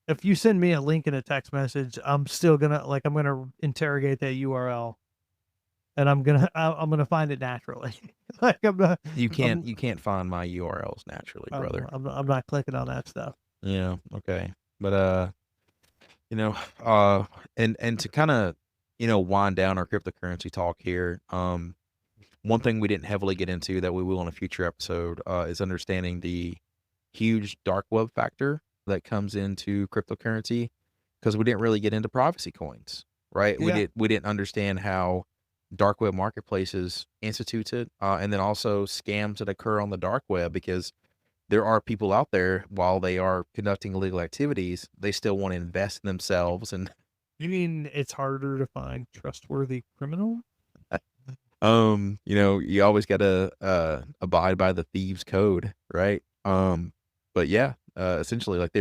if you send me a link in a text message, I'm still gonna I'm gonna interrogate that URL, and I'm gonna find it naturally. Like, I'm not. You can't find my URLs naturally, brother. I'm not clicking on that stuff. Yeah. Okay. But and to kind of wind down our cryptocurrency talk here. One thing we didn't heavily get into that we will in a future episode is understanding the huge dark web factor that comes into cryptocurrency, because we didn't really get into privacy coins, right? Yeah. We didn't understand how dark web marketplaces institutes it, and then also scams that occur on the dark web, because there are people out there, while they are conducting illegal activities, they still want to invest in themselves. And You mean it's harder to find trustworthy criminal? you always gotta abide by the thieves code, right? But yeah, essentially, like,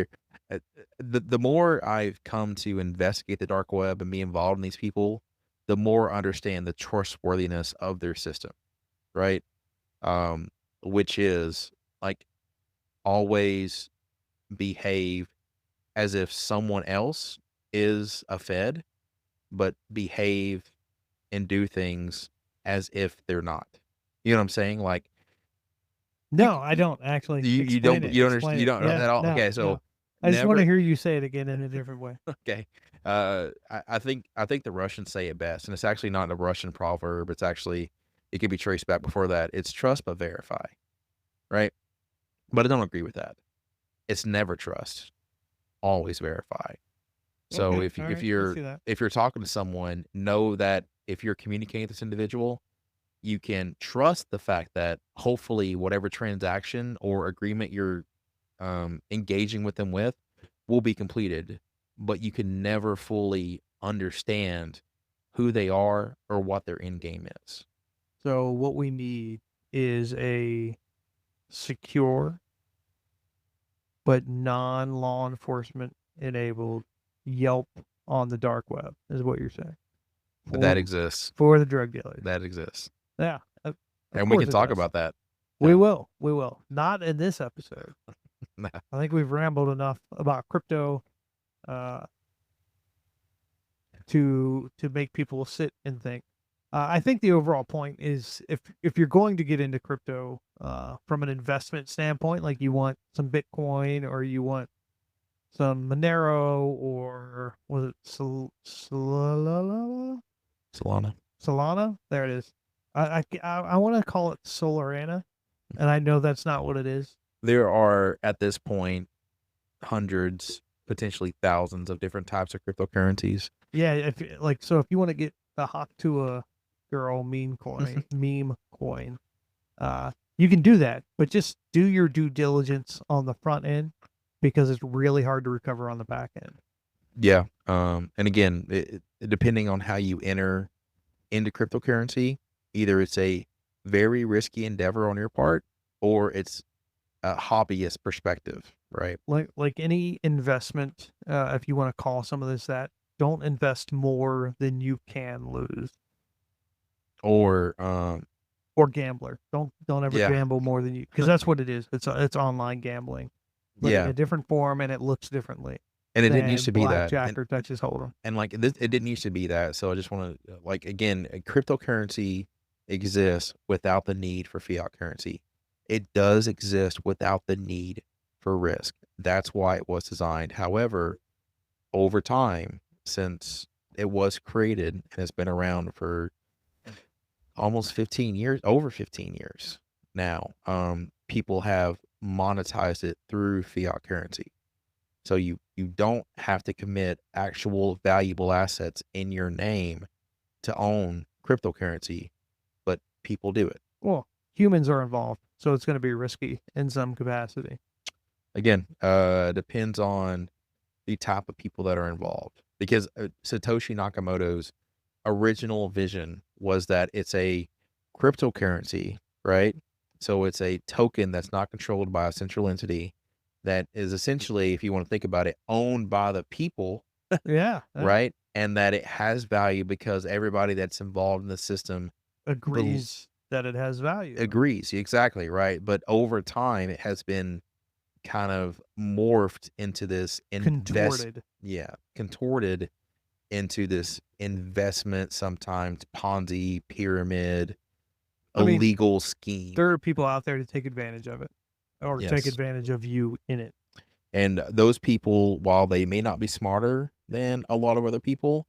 the more I've come to investigate the dark web and be involved in these people, the more I understand the trustworthiness of their system, right? Um, which is, like, always behave as if someone else is a Fed, but behave and do things as if they're not. You know what I'm saying? Like, No, I don't actually. you Explain don't it. you Explain understand, you it. don't Yeah, at all. no, Okay, so no. I just want to never. hear you say it again in a different way. Okay, I think the Russians say it best, and it's actually not a Russian proverb. It's actually, it could be traced back before that. It's trust but verify, right? But I don't agree with that. It's never trust, always verify. So Okay, if all if right, I you're see that. if you're talking to someone, know that if you're communicating with this individual, you can trust the fact that hopefully whatever transaction or agreement you're engaging with them with will be completed, but you can never fully understand who they are or what their end game is. So what we need is a secure but non-law enforcement enabled Yelp on the dark web, is what you're saying. But that For- exists. for the drug dealers. That exists. Yeah, of And we course can it talk does. about that. We Yeah. will. We will. Not in this episode. Nah. I think we've rambled enough about crypto to make people sit and think. I think the overall point is, if you're going to get into crypto from an investment standpoint, like you want some Bitcoin or you want some Monero, or was it Solana? Solana. Solana? There it is. I want to call it Solarana, and I know that's not what it is. There are, at this point, hundreds, potentially thousands of different types of cryptocurrencies. Yeah, if you want to get the hawk to a girl meme coin, you can do that, but just do your due diligence on the front end, because it's really hard to recover on the back end. Yeah. And again, depending on how you enter into cryptocurrency, either it's a very risky endeavor on your part, or it's a hobbyist perspective, right? Like any investment, if you want to call some of this that, don't invest more than you can lose. Or Or gambler, don't ever Yeah. gamble more than you, because that's what it is. It's online gambling, but in Yeah. a different form, and it looks differently And it didn't used than to be that. blackjack or Texas Hold'em. And like this, it didn't used to be that. So I just want to, like, again, cryptocurrency exists without the need for fiat currency. It does exist without the need for risk. That's why it was designed. However, over time, since it was created and has been around for almost 15 years, over 15 years now, people have monetized it through fiat currency. So you don't have to commit actual valuable assets in your name to own cryptocurrency, but people do it. Well, humans are involved, so it's going to be risky in some capacity. Again, depends on the type of people that are involved. Because Satoshi Nakamoto's original vision was that it's a cryptocurrency, right? So it's a token that's not controlled by a central entity, that is essentially, if you want to think about it, owned by the people, Yeah, right? And that it has value because everybody that's involved in the system agrees that it has value. agrees. Exactly, right? But over time, it has been kind of morphed into this Contorted. contorted into this investment, sometimes Ponzi pyramid, I mean, illegal scheme. There are people out there to take advantage of it, or take Yes. advantage of you in it. And those people, while they may not be smarter than a lot of other people,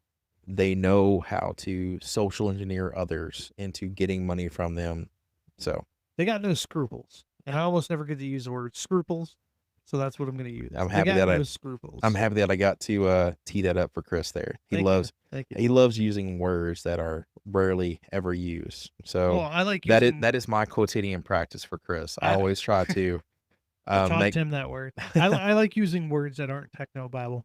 they know how to social engineer others into getting money from them. So They got no scruples, and I almost never get to use the word scruples, so that's what I'm going to use. I'm They happy got that no I- scruples. I'm happy that I got to tee that up for Chris there. He Thank you. loves Thank you. he loves using words that are rarely ever use. So I like that using, is my quotidian practice for Chris. I I- always try to I taught make, him that word. I like using words that aren't technobabble.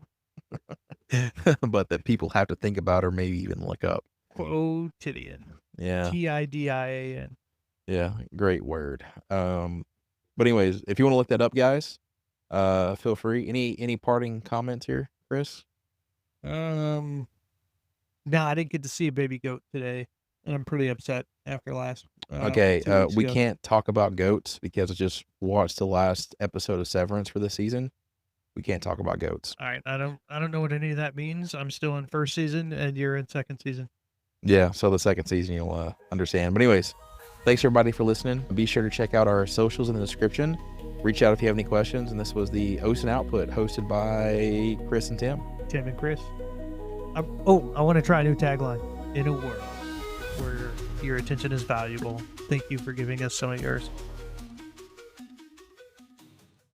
but that people have to think about or maybe even look up. Quotidian. Yeah, Tidian. yeah, great word. But anyways, if you want to look that up, guys, feel free. Any parting comments here, Chris? No, I didn't get to see a baby goat today, and I'm pretty upset after last. Okay, 2 weeks we ago. can't talk about goats because I just watched the last episode of Severance for the season. We can't talk about goats. All right, I don't know what any of that means. I'm still in first season, and you're in second season. Yeah, so the second season you'll understand. But anyways, thanks everybody for listening. Be sure to check out our socials in the description. Reach out if you have any questions. And this was the OSIN Output hosted by Chris and Tim. Tim and Chris. I want to try a new tagline. In a world where your attention is valuable, thank you for giving us some of yours.